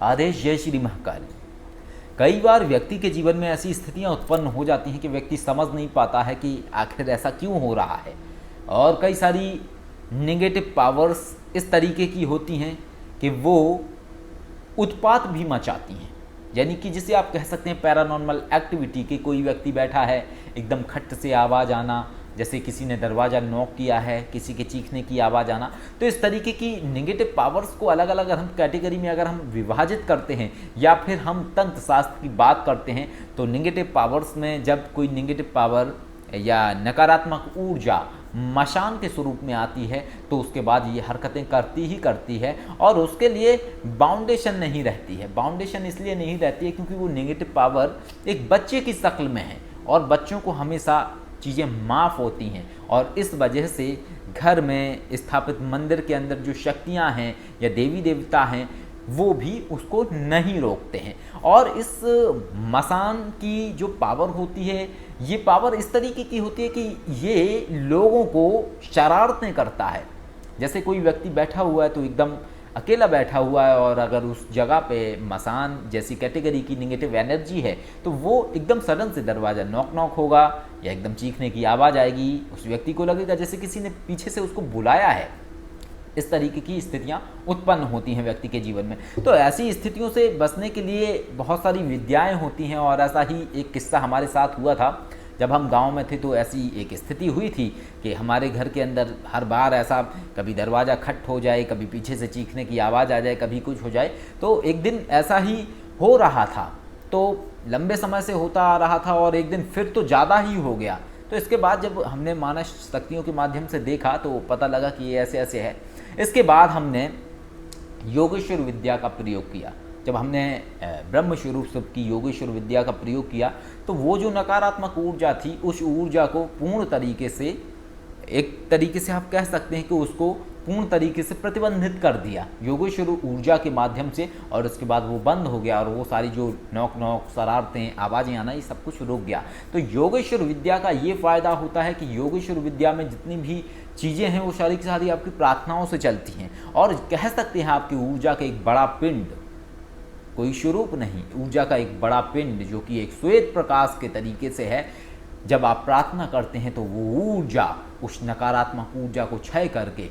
आदेश जय श्री महाकाल। कई बार व्यक्ति के जीवन में ऐसी स्थितियां उत्पन्न हो जाती हैं कि व्यक्ति समझ नहीं पाता है कि आखिर ऐसा क्यों हो रहा है, और कई सारी नेगेटिव पावर्स इस तरीके की होती हैं कि वो उत्पात भी मचाती हैं। यानी कि जिसे आप कह सकते हैं पैरानॉर्मल एक्टिविटी, कि कोई व्यक्ति बैठा है, एकदम खट से आवाज़ आना, जैसे किसी ने दरवाज़ा नॉक किया है, किसी के चीखने की आवाज़ आना। तो इस तरीके की नेगेटिव पावर्स को अलग अलग हम कैटेगरी में अगर हम विभाजित करते हैं या फिर हम तंत्र शास्त्र की बात करते हैं, तो नेगेटिव पावर्स में जब कोई नेगेटिव पावर या नकारात्मक ऊर्जा मशान के स्वरूप में आती है तो उसके बाद ये हरकतें करती ही करती है, और उसके लिए बाउंडेशन नहीं रहती है। बाउंडेशन इसलिए नहीं रहती है क्योंकि वो नेगेटिव पावर एक बच्चे की शक्ल में है, और बच्चों को हमेशा चीज़ें माफ़ होती हैं, और इस वजह से घर में स्थापित मंदिर के अंदर जो शक्तियाँ हैं या देवी देवता हैं वो भी उसको नहीं रोकते हैं। और इस मसान की जो पावर होती है, ये पावर इस तरीके की होती है कि ये लोगों को शरारतें करता है। जैसे कोई व्यक्ति बैठा हुआ है तो एकदम अकेला बैठा हुआ है, और अगर उस जगह पे मसान जैसी कैटेगरी की नेगेटिव एनर्जी है तो वो एकदम सडन से दरवाज़ा नॉक नॉक होगा या एकदम चीखने की आवाज़ आएगी। उस व्यक्ति को लगेगा जैसे किसी ने पीछे से उसको बुलाया है। इस तरीके की स्थितियां उत्पन्न होती हैं व्यक्ति के जीवन में। तो ऐसी स्थितियों से बचने के लिए बहुत सारी विद्याएं होती हैं, और ऐसा ही एक किस्सा हमारे साथ हुआ था। जब हम गांव में थे तो ऐसी एक स्थिति हुई थी कि हमारे घर के अंदर हर बार ऐसा कभी दरवाज़ा खट हो जाए, कभी पीछे से चीखने की आवाज़ आ जाए, कभी कुछ हो जाए। तो एक दिन ऐसा ही हो रहा था, तो लंबे समय से होता आ रहा था, और एक दिन फिर तो ज़्यादा ही हो गया। तो इसके बाद जब हमने मानस शक्तियों के माध्यम से देखा तो पता लगा कि ये ऐसे ऐसे है। इसके बाद हमने योगेश्वर विद्या का प्रयोग किया। जब हमने ब्रह्म स्वरूप की योगेश्वर विद्या का प्रयोग किया तो वो जो नकारात्मक ऊर्जा थी, उस ऊर्जा को पूर्ण तरीके से, एक तरीके से आप कह सकते हैं कि उसको पूर्ण तरीके से प्रतिबंधित कर दिया योगेश्वर ऊर्जा के माध्यम से, और उसके बाद वो बंद हो गया, और वो सारी जो नॉक नॉक, शरारतें, आवाज़ें आना, ये सब कुछ रुक गया। तो योगेश्वर विद्या का ये फ़ायदा होता है कि योगेश्वर विद्या में जितनी भी चीज़ें हैं वो सारी की सारी आपकी प्रार्थनाओं से चलती हैं, और कह सकते हैं आपकी ऊर्जा का एक बड़ा पिंड, कोई स्वरूप नहीं, ऊर्जा का एक बड़ा पिंड जो कि एक श्वेत प्रकाश के तरीके से है। जब आप प्रार्थना करते हैं तो वो ऊर्जा, उस नकारात्मक ऊर्जा को क्षय करके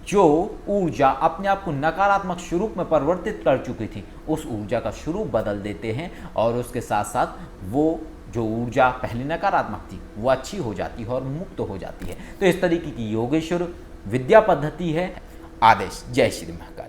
जो ऊर्जा अपने आप को नकारात्मक स्वरूप में परिवर्तित कर चुकी थी, उस ऊर्जा का स्वरूप बदल देते हैं, और उसके साथ साथ वो जो ऊर्जा पहले नकारात्मक थी वो अच्छी हो जाती है और मुक्त हो जाती है। तो इस तरीके की योगेश्वर विद्या पद्धति है। आदेश जय श्री महाकाल।